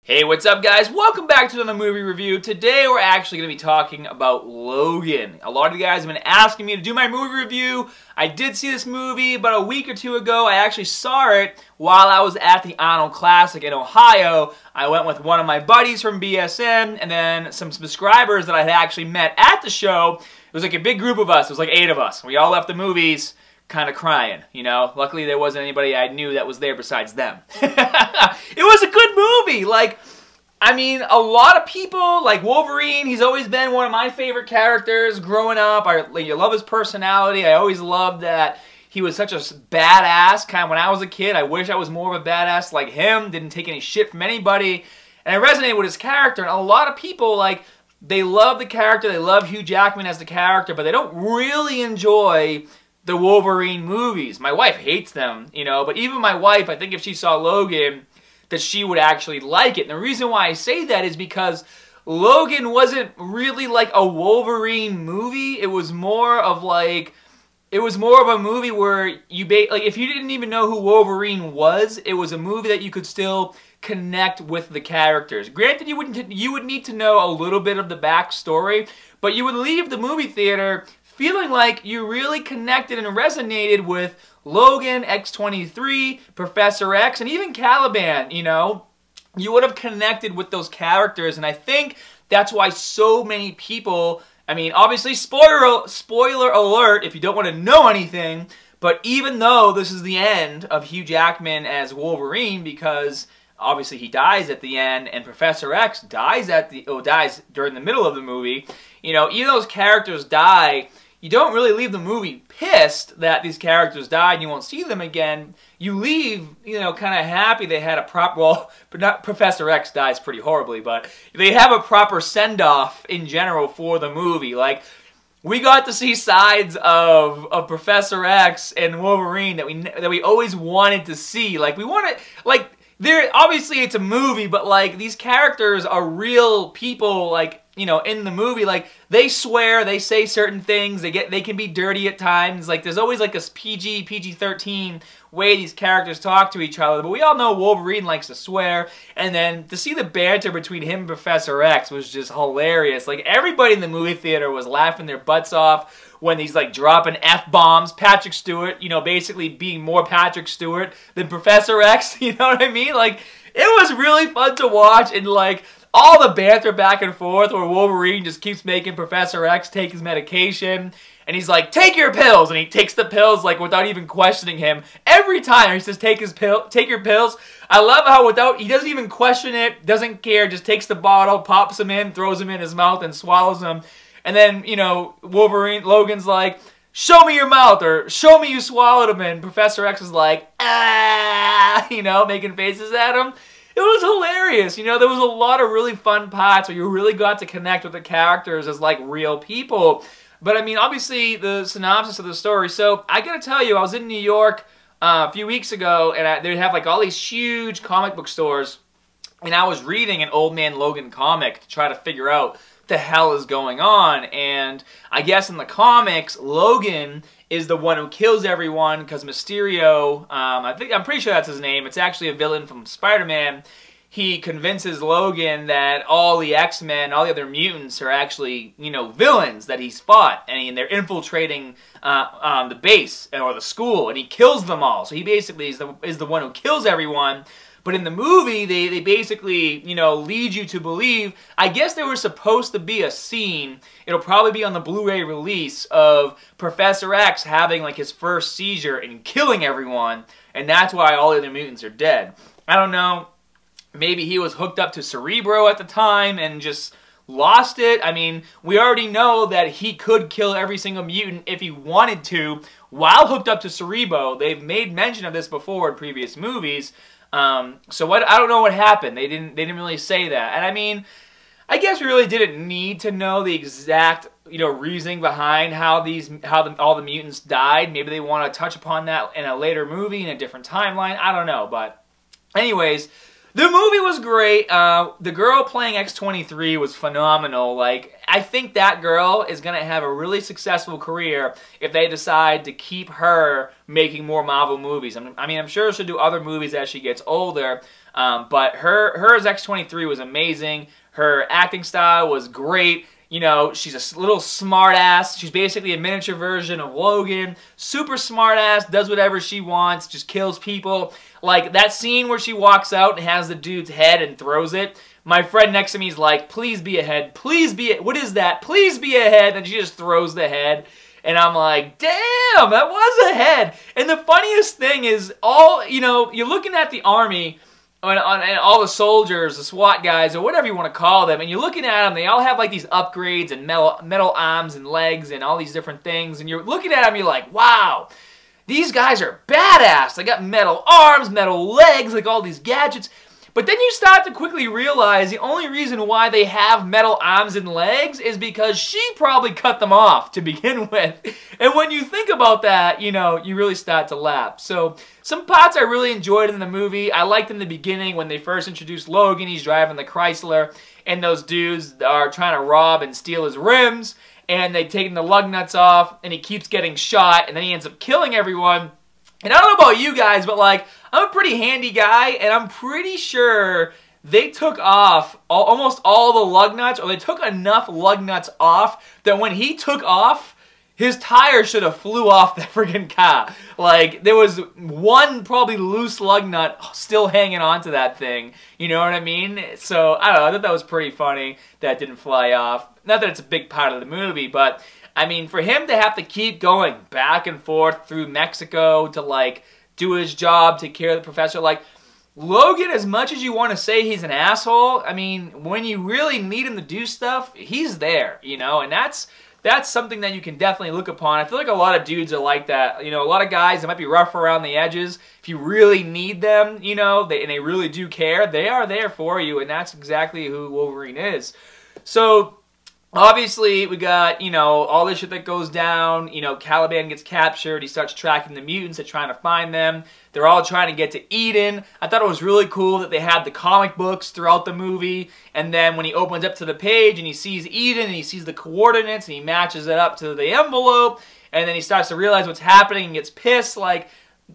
Hey, what's up guys? Welcome back to another movie review. Today we're actually going to be talking about Logan. A lot of you guys have been asking me to do my movie review. I did see this movie about a week or two ago. I actually saw it while I was at the Arnold Classic in Ohio. I went with one of my buddies from BSN and then some subscribers that I had actually met at the show. It was like a big group of us. It was like 8 of us. We all left the movies kind of crying, you know. Luckily there wasn't anybody I knew that was there besides them. It was a good movie. Like, I mean, a lot of people, like Wolverine, he's always been one of my favorite characters growing up. I love his personality. I always loved that he was such a badass. Kind of when I was a kid, I wish I was more of a badass like him. Didn't take any shit from anybody. And I resonated with his character. And a lot of people, like, they love the character. They love Hugh Jackman as the character, but they don't really enjoy the Wolverine movies. My wife hates them, you know, but even my wife, I think if she saw Logan, that she would actually like it. And the reason why I say that is because Logan wasn't really like a Wolverine movie. It was more of like, it was more of a movie where you, like, if you didn't even know who Wolverine was, it was a movie that you could still connect with the characters. Granted, you would need to know a little bit of the backstory, but you would leave the movie theater feeling like you really connected and resonated with Logan, X-23, Professor X, and even Caliban, you know. You would have connected with those characters, and I think that's why so many people, I mean, obviously, spoiler alert if you don't want to know anything, but even though this is the end of Hugh Jackman as Wolverine, because obviously he dies at the end, and Professor X dies dies during the middle of the movie, you know, even though those characters die, you don't really leave the movie pissed that these characters died and you won't see them again. You leave, you know, kind of happy they had a proper, well, not Professor X dies pretty horribly, but they have a proper send-off in general for the movie. Like, we got to see sides of Professor X and Wolverine that we always wanted to see. Like, we wanted, like, obviously it's a movie, but like, these characters are real people, like, you know, in the movie. Like, they swear, they say certain things, they can be dirty at times. Like, there's always like a PG-13 way these characters talk to each other, but we all know Wolverine likes to swear, and then to see the banter between him and Professor X was just hilarious. Like, everybody in the movie theater was laughing their butts off when he's like dropping F-bombs. Patrick Stewart, you know, basically being more Patrick Stewart than Professor X, you know what I mean? Like, it was really fun to watch, and like, all the banter back and forth where Wolverine just keeps making Professor X take his medication, and he's like, take your pills, and he takes the pills like without even questioning him. Every time he says, take your pills. I love how he doesn't even question it, doesn't care, just takes the bottle, pops them in, throws them in his mouth, and swallows them. And then, you know, Logan's like, show me your mouth, or show me you swallowed them, and Professor X is like, ah, you know, making faces at him. It was hilarious. You know, there was a lot of really fun parts where you really got to connect with the characters as, like, real people. But, I mean, obviously, the synopsis of the story. So, I gotta tell you, I was in New York a few weeks ago, and they'd have, like, all these huge comic book stores, and I was reading an Old Man Logan comic to try to figure out what the hell is going on. And I guess in the comics, Logan is the one who kills everyone because Mysterio, I'm pretty sure that's his name, it's actually a villain from Spider-Man. He convinces Logan that all the X-Men, all the other mutants are actually, you know, villains that he's fought, and they're infiltrating the base or the school, and he kills them all. So he basically is the one who kills everyone. But in the movie, they basically, you know, lead you to believe, I guess there was supposed to be a scene, it'll probably be on the Blu-ray release, of Professor X having, like, his first seizure and killing everyone, and that's why all the other mutants are dead. I don't know, maybe he was hooked up to Cerebro at the time and just lost it. I mean, we already know that he could kill every single mutant if he wanted to while hooked up to Cerebro. They've made mention of this before in previous movies. So I don't know what happened. They didn't really say that. And I mean, I guess we really didn't need to know the exact, you know, reasoning behind how all the mutants died. Maybe they want to touch upon that in a later movie in a different timeline. I don't know. But anyways, the movie was great. The girl playing X-23 was phenomenal. Like, I think that girl is going to have a really successful career if they decide to keep her making more Marvel movies. I mean, I'm sure she'll do other movies as she gets older. But her as X-23 was amazing. Her acting style was great. You know, she's a little smart-ass. She's basically a miniature version of Logan. Super smart-ass, does whatever she wants, just kills people. Like, that scene where she walks out and has the dude's head and throws it. My friend next to me is like, please be a head. Please be a... What is that? Please be a head. And she just throws the head. And I'm like, damn, that was a head. And the funniest thing is, you're looking at the army... And all the soldiers, the SWAT guys, or whatever you want to call them, and you're looking at them, they all have like these upgrades and metal arms and legs and all these different things, and you're looking at them, you're like, wow, these guys are badass. They got metal arms, metal legs, like all these gadgets. But then you start to quickly realize the only reason why they have metal arms and legs is because she probably cut them off to begin with. And when you think about that, you know, you really start to laugh. So some parts I really enjoyed in the movie. I liked in the beginning when they first introduced Logan. He's driving the Chrysler, and those dudes are trying to rob and steal his rims, and they take the lug nuts off, and he keeps getting shot, and then he ends up killing everyone. And I don't know about you guys, but like, I'm a pretty handy guy, and I'm pretty sure they took off almost all the lug nuts, or they took enough lug nuts off that when he took off, his tire should have flew off the friggin' car. Like, there was one probably loose lug nut still hanging onto that thing. You know what I mean? So, I don't know, I thought that was pretty funny that it didn't fly off. Not that it's a big part of the movie, but... I mean, for him to have to keep going back and forth through Mexico to, like, do his job, take care of the professor, like, Logan, as much as you want to say he's an asshole, I mean, when you really need him to do stuff, he's there, you know, and that's something that you can definitely look upon. I feel like a lot of dudes are like that, you know, a lot of guys that might be rough around the edges, if you really need them, you know, and they really do care, they are there for you, and that's exactly who Wolverine is. So... obviously, we got, you know, all this shit that goes down. You know, Caliban gets captured. He starts tracking the mutants and trying to find them. They're all trying to get to Eden. I thought it was really cool that they had the comic books throughout the movie. And then when he opens up to the page and he sees Eden and he sees the coordinates and he matches it up to the envelope. And then he starts to realize what's happening and gets pissed. Like,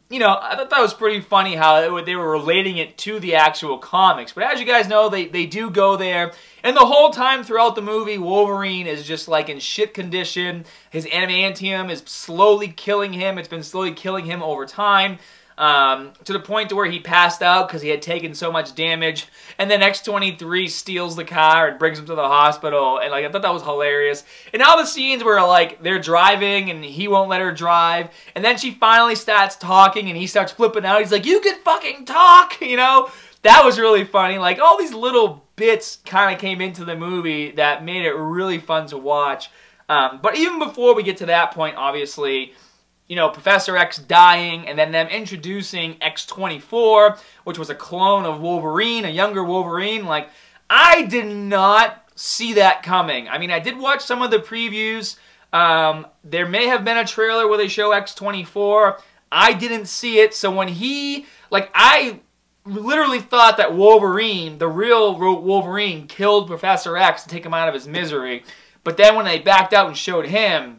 you know, I thought that was pretty funny how they were relating it to the actual comics. But as you guys know, they do go there. And the whole time throughout the movie, Wolverine is just like in shit condition. His adamantium is slowly killing him. It's been slowly killing him over time. To the point to where he passed out because he had taken so much damage. And then X-23 steals the car and brings him to the hospital. And like, I thought that was hilarious. And all the scenes where like they're driving and he won't let her drive. And then she finally starts talking and he starts flipping out. He's like, you can fucking talk, you know? That was really funny. Like, all these little bits kind of came into the movie that made it really fun to watch. But even before we get to that point, obviously... you know, Professor X dying, and then them introducing X-24, which was a clone of Wolverine, a younger Wolverine. Like, I did not see that coming. I mean, I did watch some of the previews. There may have been a trailer where they show X-24. I didn't see it, so when he... like, I literally thought that Wolverine, the real Wolverine, killed Professor X to take him out of his misery. But then when they backed out and showed him,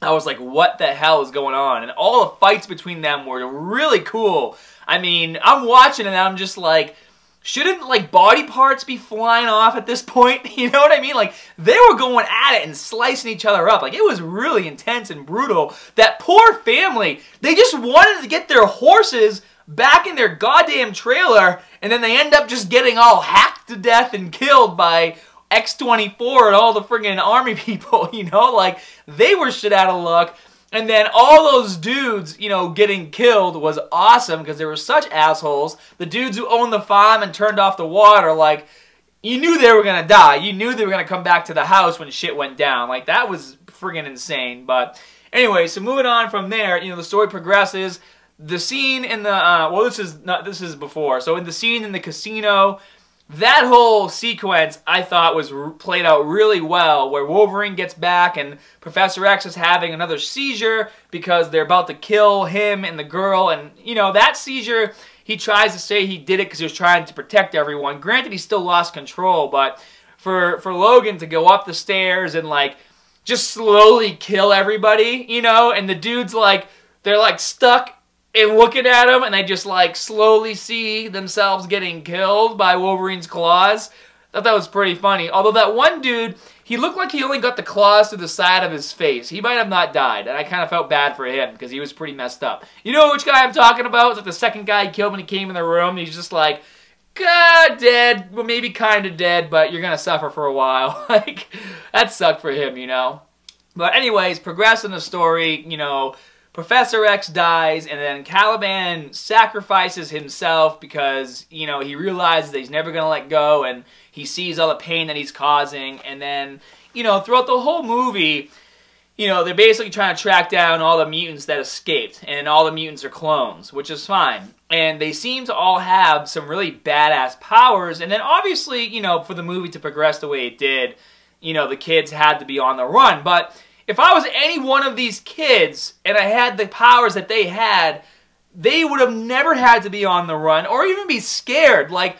I was like, what the hell is going on? And all the fights between them were really cool. I mean, I'm watching and I'm just like, shouldn't, like, body parts be flying off at this point? You know what I mean? Like, they were going at it and slicing each other up. Like, it was really intense and brutal. That poor family, they just wanted to get their horses back in their goddamn trailer, and then they end up just getting all hacked to death and killed by... X-24 and all the friggin' army people, you know, like, they were shit out of luck. And then all those dudes, you know, getting killed was awesome because they were such assholes. The dudes who owned the farm and turned off the water, like, you knew they were gonna die. You knew they were gonna come back to the house when shit went down. Like, that was friggin' insane. But anyway, so moving on from there, you know, the story progresses. The scene in the, well, this is before. So in the scene in the casino... that whole sequence, I thought, was played out really well, where Wolverine gets back and Professor X is having another seizure because they're about to kill him and the girl. And, you know, that seizure, he tries to say he did it because he was trying to protect everyone. Granted, he still lost control, but for Logan to go up the stairs and, like, just slowly kill everybody, you know, and the dude's, like, they're, like, stuck and looking at him, and they just like slowly see themselves getting killed by Wolverine's claws. I thought that was pretty funny. Although that one dude, he looked like he only got the claws to the side of his face. He might have not died, and I kind of felt bad for him because he was pretty messed up. You know which guy I'm talking about? It's like the second guy he killed when he came in the room. He's just like, God, dead. Well, maybe kind of dead, but you're going to suffer for a while. Like, that sucked for him, you know? But anyways, progressing the story, you know, Professor X dies, and then Caliban sacrifices himself because, you know, he realizes that he's never going to let go, and he sees all the pain that he's causing. And then, you know, throughout the whole movie, you know, they're basically trying to track down all the mutants that escaped, and all the mutants are clones, which is fine. And they seem to all have some really badass powers, and then obviously, you know, for the movie to progress the way it did, you know, the kids had to be on the run. But if I was any one of these kids and I had the powers that they had, they would have never had to be on the run or even be scared. Like,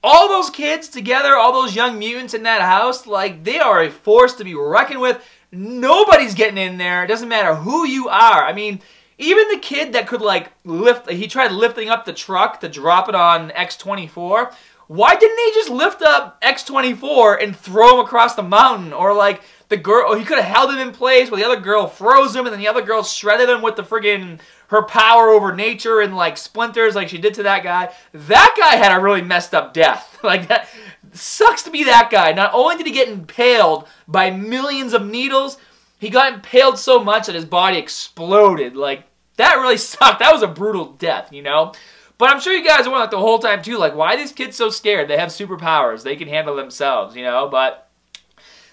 all those kids together, all those young mutants in that house, like, they are a force to be reckoned with. Nobody's getting in there. It doesn't matter who you are. I mean, even the kid that could, like, lift, he tried lifting up the truck to drop it on X-24. Why didn't he just lift up X-24 and throw him across the mountain? Or, like, the girl, he could have held him in place while the other girl froze him, and then the other girl shredded him with the friggin' her power over nature and, like, splinters like she did to that guy. That guy had a really messed up death. Like, that sucks to be that guy. Not only did he get impaled by millions of needles, he got impaled so much that his body exploded. Like, that really sucked. That was a brutal death, you know? But I'm sure you guys were like the whole time too, like, why are these kids so scared? They have superpowers. They can handle themselves, you know? But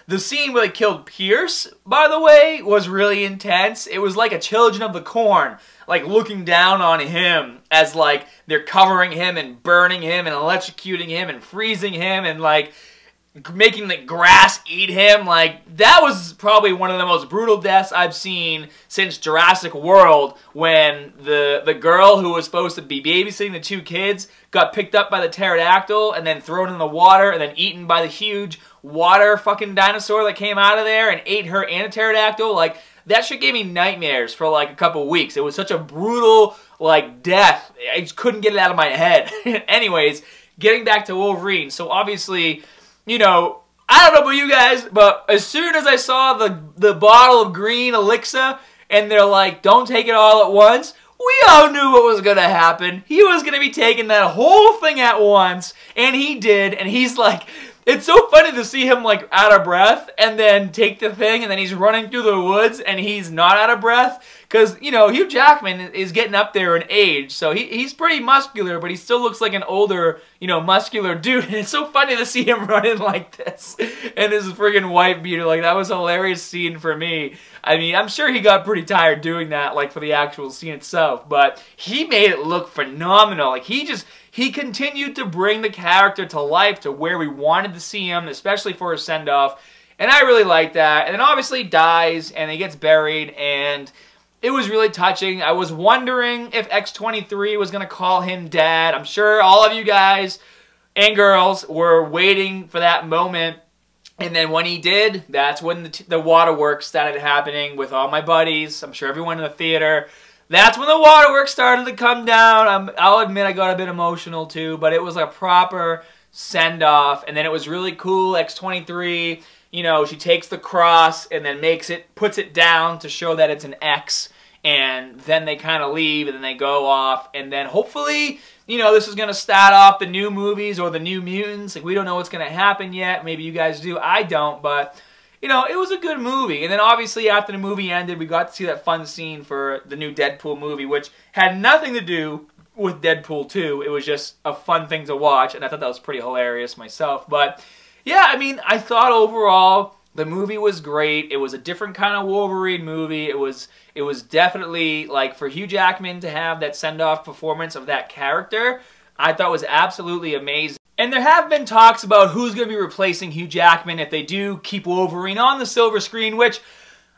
the scene where they killed Pierce, by the way, was really intense. It was like a Children of the Corn, like, looking down on him as, like, they're covering him and burning him and electrocuting him and freezing him and, like, making the grass eat him. Like, that was probably one of the most brutal deaths I've seen since Jurassic World, when the girl who was supposed to be babysitting the two kids got picked up by the pterodactyl and then thrown in the water and then eaten by the huge water fucking dinosaur that came out of there and ate her and a pterodactyl. Like, that shit gave me nightmares for like a couple weeks. It was such a brutal, like, death. I just couldn't get it out of my head. Anyways, getting back to Wolverine. So obviously, you know, I don't know about you guys, but as soon as I saw the bottle of green elixir, and they're like, don't take it all at once, we all knew what was going to happen. He was going to be taking that whole thing at once, and he did, and he's like, it's so funny to see him, like, out of breath, and then take the thing, and then he's running through the woods, and he's not out of breath, because, you know, Hugh Jackman is getting up there in age, so he's pretty muscular, but he still looks like an older, you know, muscular dude, and it's so funny to see him running like this, and his friggin' white beater. Like, that was a hilarious scene for me. I mean, I'm sure he got pretty tired doing that, like, for the actual scene itself, but he made it look phenomenal. Like, he continued to bring the character to life to where we wanted to see him, especially for his send-off, and I really liked that. And then obviously he dies, and he gets buried, and it was really touching. I was wondering if X-23 was going to call him Dad. I'm sure all of you guys and girls were waiting for that moment. And then when he did, that's when the waterworks started happening with all my buddies. I'm sure everyone in the theater. That's when the waterworks started to come down. I'll admit I got a bit emotional too, but it was a proper send-off. And then it was really cool. X-23, you know, she takes the cross and then puts it down to show that it's an X. And then they kind of leave, and then they go off. And then hopefully, you know, this is going to start off the new movies or the new mutants. Like, we don't know what's going to happen yet. Maybe you guys do. I don't, but, you know, it was a good movie. And then obviously after the movie ended, we got to see that fun scene for the new Deadpool movie, which had nothing to do with Deadpool 2. It was just a fun thing to watch, and I thought that was pretty hilarious myself. But, yeah, I mean, I thought overall the movie was great. It was a different kind of Wolverine movie. It was definitely, like, for Hugh Jackman to have that send-off performance of that character, I thought was absolutely amazing. And there have been talks about who's going to be replacing Hugh Jackman if they do keep Wolverine on the silver screen, which,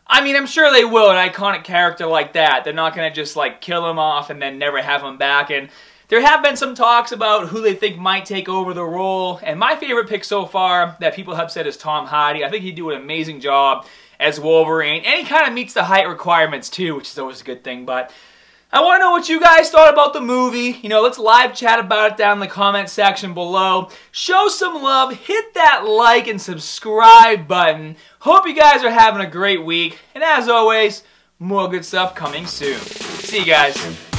I mean, I'm sure they will, an iconic character like that. They're not going to just, like, kill him off and then never have him back. And there have been some talks about who they think might take over the role, and my favorite pick so far that people have said is Tom Hardy. I think he'd do an amazing job as Wolverine, and he kind of meets the height requirements too, which is always a good thing. But I want to know what you guys thought about the movie. You know, let's live chat about it down in the comment section below. Show some love, hit that like and subscribe button. Hope you guys are having a great week. And as always, more good stuff coming soon. See you guys.